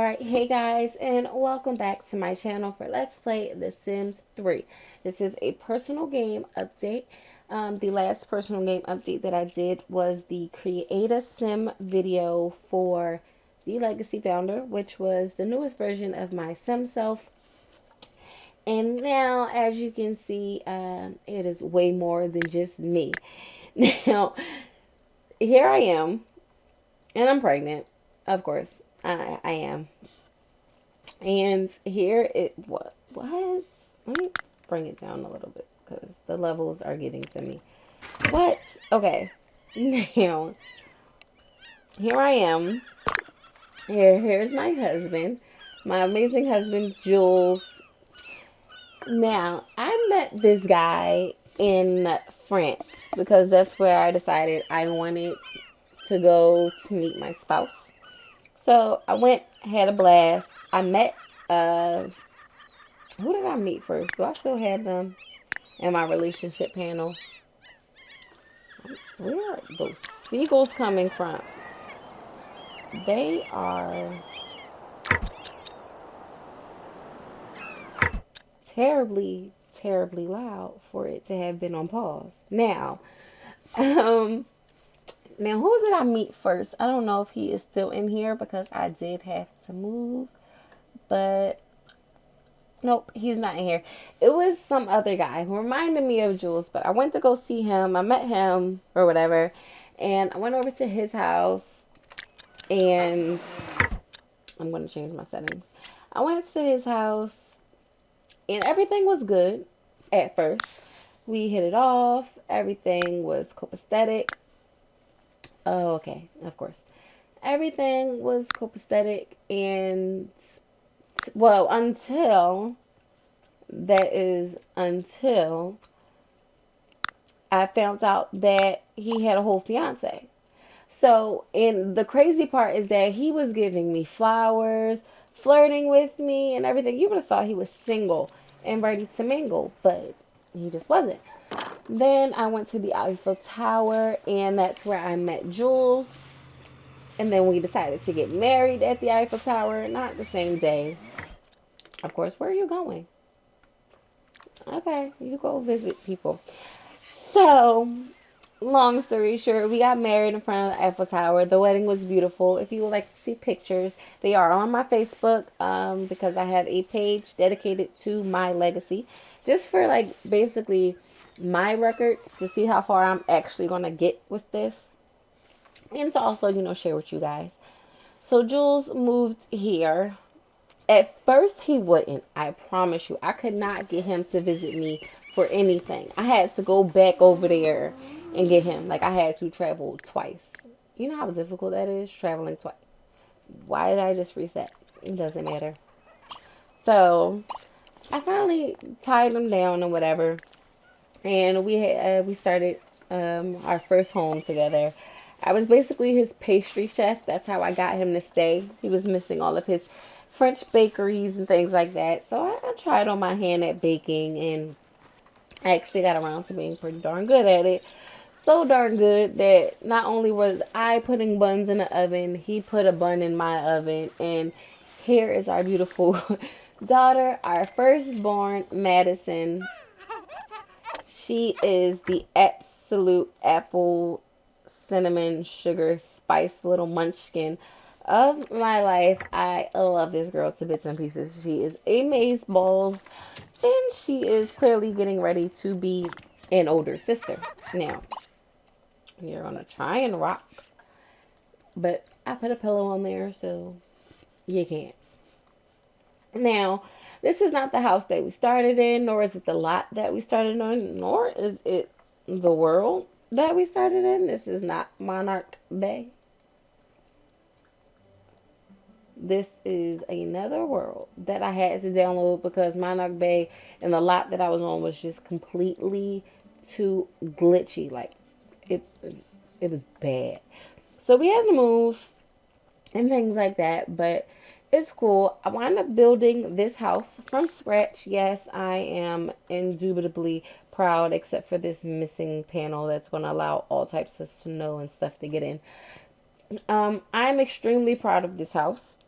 Alright, hey guys, and welcome back to my channel for Let's Play The Sims 3. This is a personal game update. The last personal game update that I did was the Create a Sim video for the Legacy Founder, which was the newest version of my Sim self. And now, as you can see, it is way more than just me. Now, here I am, and I'm pregnant, of course. I am. And here it what? Let me bring it down a little bit because the levels are getting to me. What? Okay. Now, here I am. Here's my husband, my amazing husband, Jules. Now, I met this guy in France because that's where I decided I wanted to go to meet my spouse. So I went, had a blast. I met, who did I meet first? Do I still have them in my relationship panel? Where are those seagulls coming from? They are terribly, terribly loud for it to have been on pause. Now, um, now who did I meet first? I don't know if he is still in here because I did have to move, but nope, he's not in here. It was some other guy who reminded me of Jules, but I went to go see him. I met him or whatever, and I went over to his house, and I'm going to change my settings. I went to his house, and everything was good at first. We hit it off. Everything was copacetic. Oh, okay, of course. Everything was copacetic, and well, until I found out that he had a whole fiance. So, and the crazy part is that he was giving me flowers, flirting with me, and everything. You would have thought he was single and ready to mingle, but he just wasn't. Then I went to the Eiffel Tower, and that's where I met Jules. And then we decided to get married at the Eiffel Tower, not the same day. Of course, where are you going? Okay, you go visit people. So, long story short, we got married in front of the Eiffel Tower. The wedding was beautiful. If you would like to see pictures, they are on my Facebook because I have a page dedicated to my legacy. Just for like basically my records to see how far I'm actually going to get with this. And to also, share with you guys. So Jules moved here. At first, he wouldn't. I promise you. I could not get him to visit me for anything. I had to go back over there and get him. Like, I had to travel twice. You know how difficult that is, traveling twice. Why did I just reset? It doesn't matter. So, I finally tied him down or whatever. And we started our first home together. I was basically his pastry chef. That's how I got him to stay. He was missing all of his French bakeries and things like that. So I tried on my hand at baking, and I actually got around to being pretty darn good at it. So darn good that not only was I putting buns in the oven, he put a bun in my oven. And here is our beautiful daughter, our firstborn, Madison. She is the absolute apple, cinnamon, sugar, spice little munchkin of my life. I love this girl to bits and pieces. She is a maze balls, and she is clearly getting ready to be an older sister. Now, you're gonna try and rock, but I put a pillow on there so you can't. Now, this is not the house that we started in, nor is it the lot that we started on, nor is it the world that we started in. This is not Monarch Bay. This is another world that I had to download because Monarch Bay and the lot that I was on was just completely too glitchy. Like, it was bad. So we had to move and things like that, but it's cool. I wound up building this house from scratch. Yes, I am indubitably proud, except for this missing panel that's going to allow all types of snow and stuff to get in. I'm extremely proud of this house.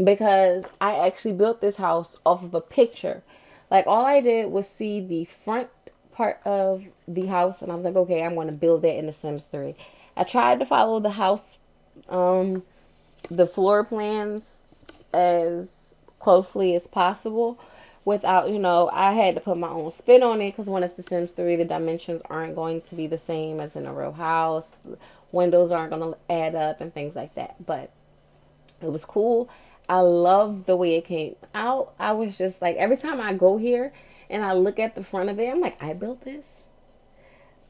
because I actually built this house off of a picture. Like all I did was see the front part of the house, and I was like, okay, I'm going to build that in The Sims 3. I tried to follow the house, um, the floor plans as closely as possible without, I had to put my own spin on it because when it's The Sims 3, the dimensions aren't going to be the same as in a real house. Windows aren't going to add up and things like that. But it was cool. I love the way it came out. I was just like, every time I go here and I look at the front of it, I'm like, I built this.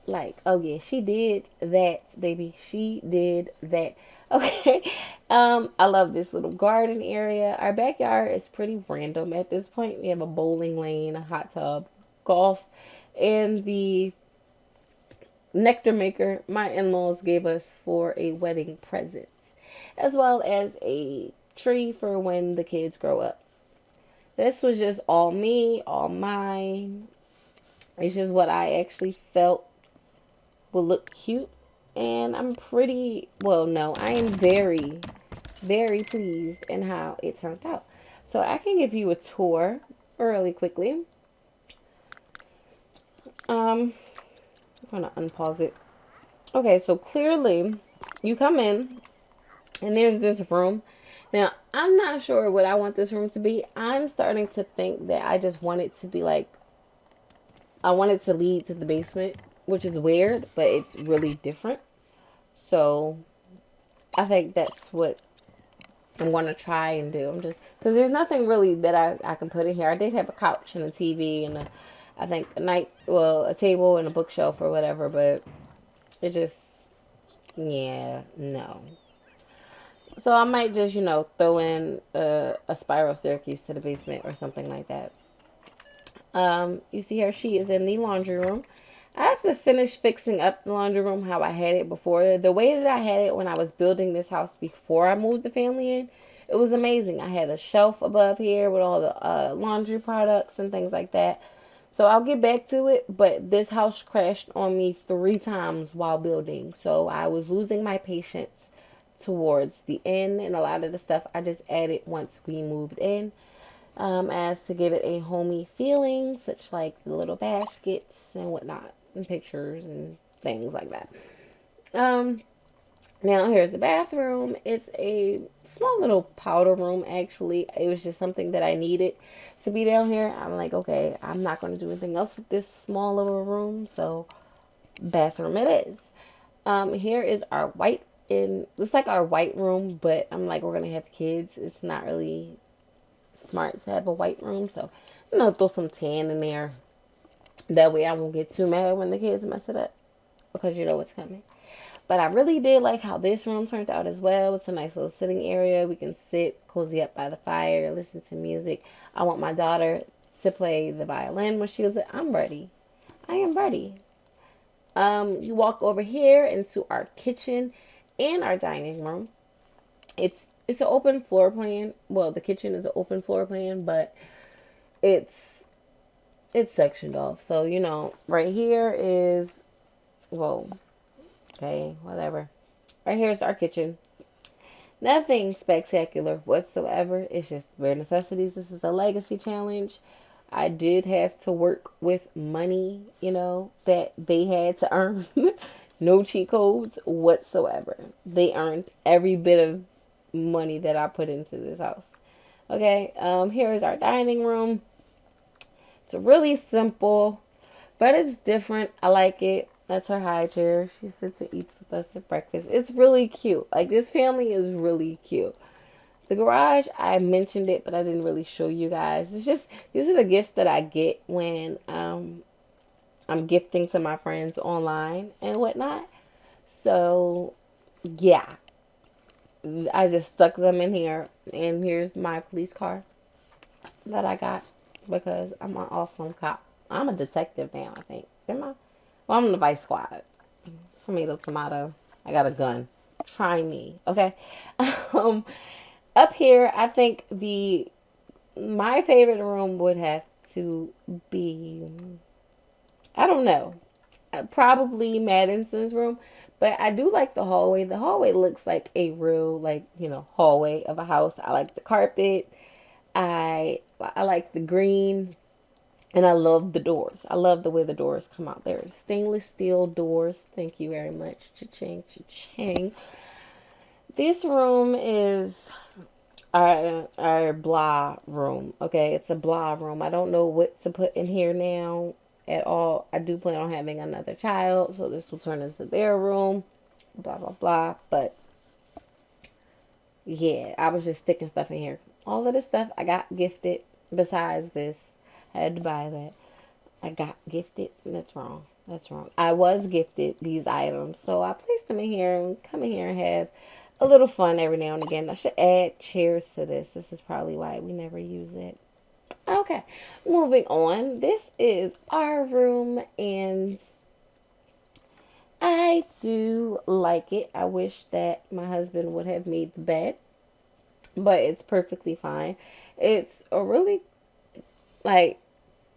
Like, oh yeah, she did that, baby. She did that. Okay. I love this little garden area. Our backyard is pretty random at this point. We have a bowling lane, a hot tub, golf, and the nectar maker my in-laws gave us for a wedding present, as well as a tree for when the kids grow up. This was just all me, all mine. It's just what I actually felt would look cute. And I'm pretty, well, no, I am very, very pleased in how it turned out. So I can give you a tour really quickly. I'm going to unpause it. Okay, so clearly you come in and there's this room. Now, I'm not sure what I want this room to be. I'm starting to think that I just want it to be like, I want it to lead to the basement, which is weird, but it's really different. So I think that's what I'm going to try and do. I'm just, because there's nothing really that I can put in here. I did have a couch and a TV and I think a table and a bookshelf or whatever, but it just, yeah, no. So I might just, throw in a spiral staircase to the basement or something like that. You see her, she is in the laundry room. I have to finish fixing up the laundry room how I had it before. The way that I had it when I was building this house before I moved the family in, it was amazing. I had a shelf above here with all the laundry products and things like that. So I'll get back to it, but this house crashed on me 3 times while building. So I was losing my patience towards the end, and a lot of the stuff I just added once we moved in, as to give it a homey feeling, such like the little baskets and whatnot, and pictures and things like that. Um, Now here's the bathroom. It's a small little powder room actually. It was just something that I needed to be down here. I'm like, okay, I'm not going to do anything else with this small little room, so bathroom it is. Here is our it's like our white room, but I'm like, we're gonna have kids. It's not really smart to have a white room, so throw some tan in there. That way I won't get too mad when the kids mess it up because you know what's coming. But I really did like how this room turned out as well. It's a nice little sitting area. We can sit, cozy up by the fire, listen to music. I want my daughter to play the violin when she was like, I'm ready. I am ready. You walk over here into our kitchen and our dining room. It's an open floor plan. Well, the kitchen is an open floor plan, but it's it's sectioned off. So, right here is, whoa, okay, whatever. Right here is our kitchen. Nothing spectacular whatsoever. It's just bare necessities. This is a legacy challenge. I did have to work with money, that they had to earn. No cheat codes whatsoever. They earned every bit of money that I put into this house. Okay, here is our dining room. It's really simple, but it's different. I like it. That's her high chair. She sits and eats with us at breakfast. It's really cute. Like, this family is really cute. The garage, I mentioned it, but I didn't really show you guys. It's just, these are the gifts that I get when I'm gifting to my friends online and whatnot. So, yeah. I just stuck them in here. And here's my police car that I got because I'm an awesome cop. I'm a detective now, I think. Am I? Well, I'm in the vice squad. Tomato, tomato. I got a gun. Try me, okay? Um, Up here, I think my favorite room would have to be, I don't know. probably Madison's room, but I do like the hallway. The hallway looks like a real, like, hallway of a house. I like the carpet. I like the green, and I love the doors. I love the way the doors come out. They're stainless steel doors. Thank you very much. Cha-ching, cha-ching. This room is our blah room. Okay, it's a blah room. I don't know what to put in here now at all. I do plan on having another child, so this will turn into their room. Blah blah blah. But yeah, I was just sticking stuff in here. All of this stuff I got gifted. Besides this, I had to buy that. I got gifted. That's wrong. That's wrong. I was gifted these items, so I placed them in here and come in here and have a little fun every now and again. I should add chairs to this. This is probably why we never use it. Okay, moving on. This is our room, and I do like it. I wish that my husband would have made the bed, but it's perfectly fine. It's a really, like,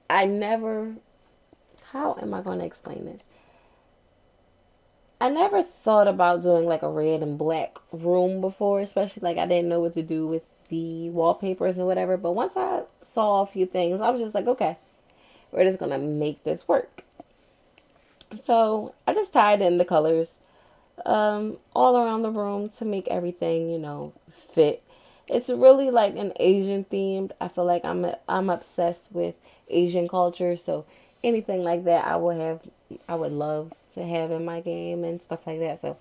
I never, how am I going to explain this? I never thought about doing like a red and black room before, especially like I didn't know what to do with the wallpapers and whatever. But once I saw a few things, I was just like, okay, we're just going to make this work. So I just tied in the colors all around the room to make everything, fit. It's really like an Asian themed. I feel like I'm obsessed with Asian culture, so anything like that I would love to have in my game and stuff like that. So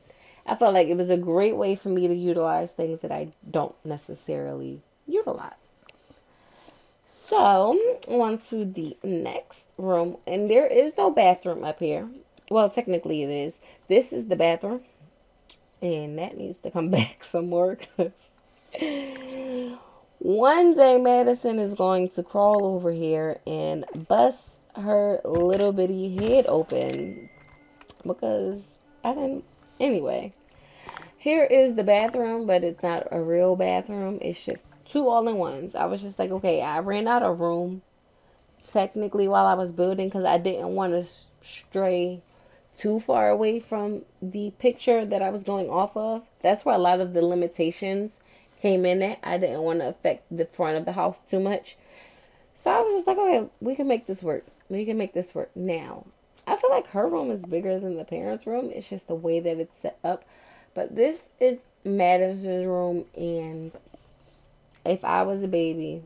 I felt like it was a great way for me to utilize things that I don't necessarily utilize. So on to the next room, and there is no bathroom up here. Well, technically it is. This is the bathroom, and that needs to come back some more because one day Madison is going to crawl over here and bust her little bitty head open because I didn't. Anyway, here is the bathroom, but it's not a real bathroom. It's just two all-in-ones. I was just like, okay, I ran out of room technically while I was building because I didn't want to stray too far away from the picture that I was going off of. That's where a lot of the limitations came in at. I didn't want to affect the front of the house too much. So I was just like, okay, we can make this work. We can make this work. Now, I feel like her room is bigger than the parents' room. It's just the way that it's set up. But this is Madison's room, and if I was a baby,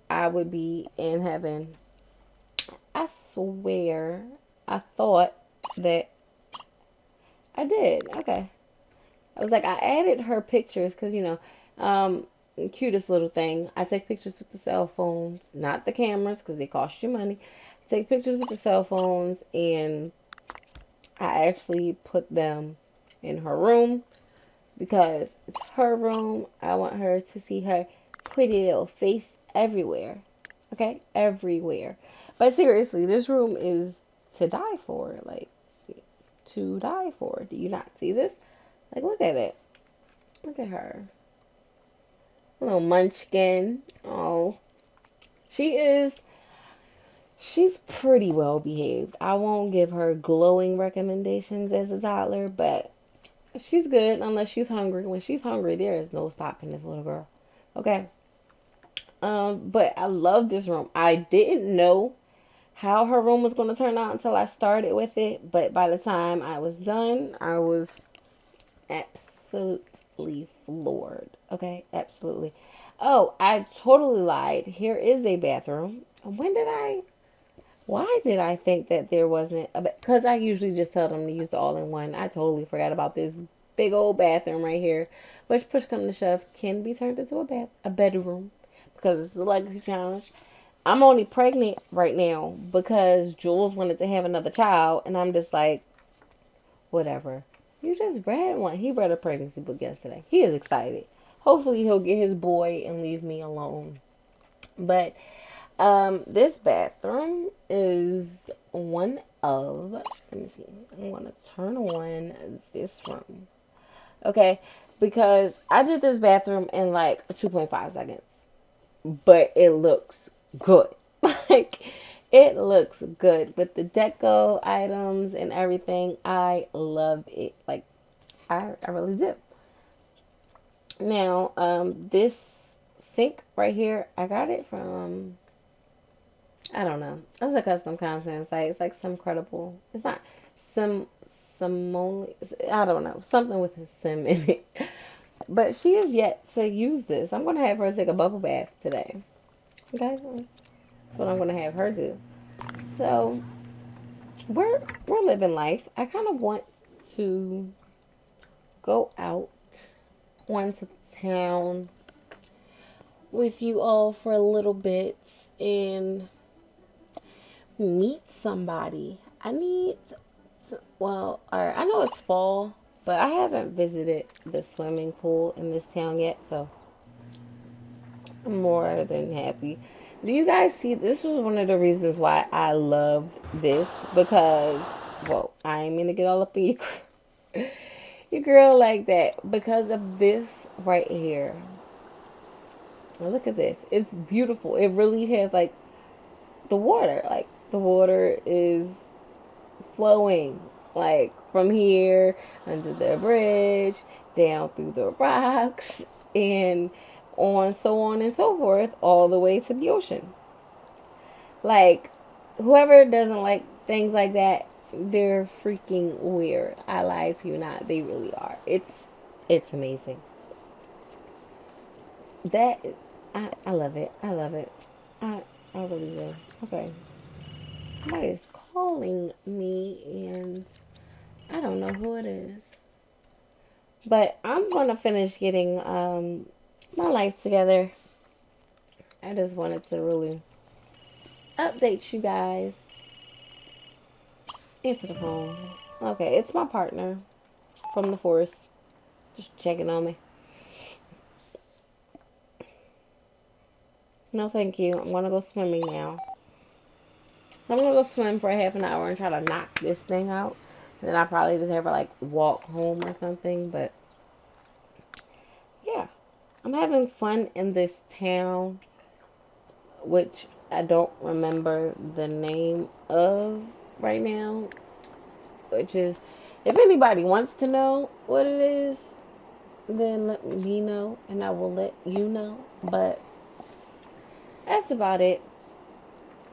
I would be in heaven. I swear, I thought that I did. Okay. I was like, I added her pictures because, cutest little thing. I take pictures with the cell phones, not the cameras because they cost you money. I take pictures with the cell phones, and I actually put them in her room because it's her room. I want her to see her pretty little face everywhere. Okay? Everywhere. But seriously, this room is to die for. Like, to die for. Do you not see this? Like, look at it. Look at her. A little munchkin. Oh. She's pretty well behaved. I won't give her glowing recommendations as a toddler, but she's good unless she's hungry. When she's hungry, there is no stopping this little girl. Okay. But I love this room. I didn't know how her room was going to turn out until I started with it, but by the time I was done, I was absolutely floored. Okay, absolutely. Oh, I totally lied. Here is a bathroom. Why did I think that there wasn't because I usually just tell them to use the all-in-one. I totally forgot about this big old bathroom right here, which push come to shove can be turned into a bedroom because it's a legacy challenge. I'm only pregnant right now because Jules wanted to have another child, and I'm just like, whatever. You just read one. He read a pregnancy book yesterday. He is excited. Hopefully he'll get his boy and leave me alone. But this bathroom is one of, let me see. I'm going to turn on this room. Okay, because I did this bathroom in like 2.5 seconds. But it looks good. Like, It looks good with the deco items and everything. I love it. Like, I really do. Now, this sink right here, I got it from, I don't know. It was a custom content site. It's like some credible. It's not some only. I don't know. Something with a sim in it. But she is yet to use this. I'm gonna have her take a bubble bath today. Okay, that's what I'm gonna have her do. So we're living life. I kind of want to go out onto town with you all for a little bit and meet somebody. I need to, well, all right, I know it's fall, but I haven't visited the swimming pool in this town yet, so I'm more than happy. Do you guys see? This was one of the reasons why I loved this because, well, I ain't mean to get all up in your girl like that because of this right here. Now look at this. It's beautiful. It really has like the water. Like the water is flowing like from here under the bridge, down through the rocks, and on and so forth, all the way to the ocean. Like, whoever doesn't like things like that, they're freaking weird. I lied to you not. They really are. It's amazing. That I love it. I love it. I really do. Okay. Somebody is calling me and I don't know who it is. But I'm gonna finish getting my life together. I just wanted to really update you guys. Answer the phone. Okay, it's my partner from the force. Just checking on me. No, thank you. I'm gonna go swimming now. I'm gonna go swim for a half an hour and try to knock this thing out. And then I probably just have her like walk home or something. But yeah, I'm having fun in this town, which I don't remember the name of right now. Which is, if anybody wants to know what it is, then let me know and I will let you know. But that's about it.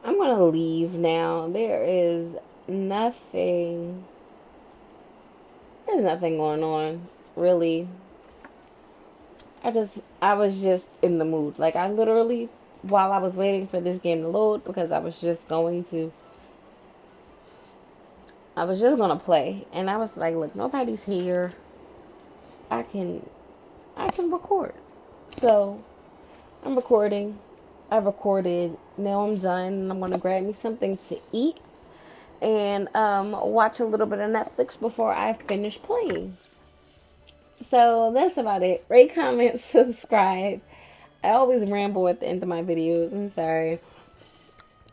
I'm gonna leave now. Nothing. There's nothing going on, really. I was just in the mood. Like I literally, while I was waiting for this game to load, because I was just gonna play, and I was like, look, nobody's here. I can, I can record. So I'm recording. I recorded. Now I'm done. And I'm gonna grab me something to eat and watch a little bit of Netflix before I finish playing. So that's about it. Rate, comment, subscribe. I always ramble at the end of my videos. I'm sorry.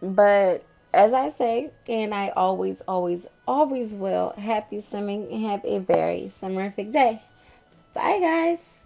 But as I say, and I always, always, always will, happy swimming and have a very summerific day. Bye, guys.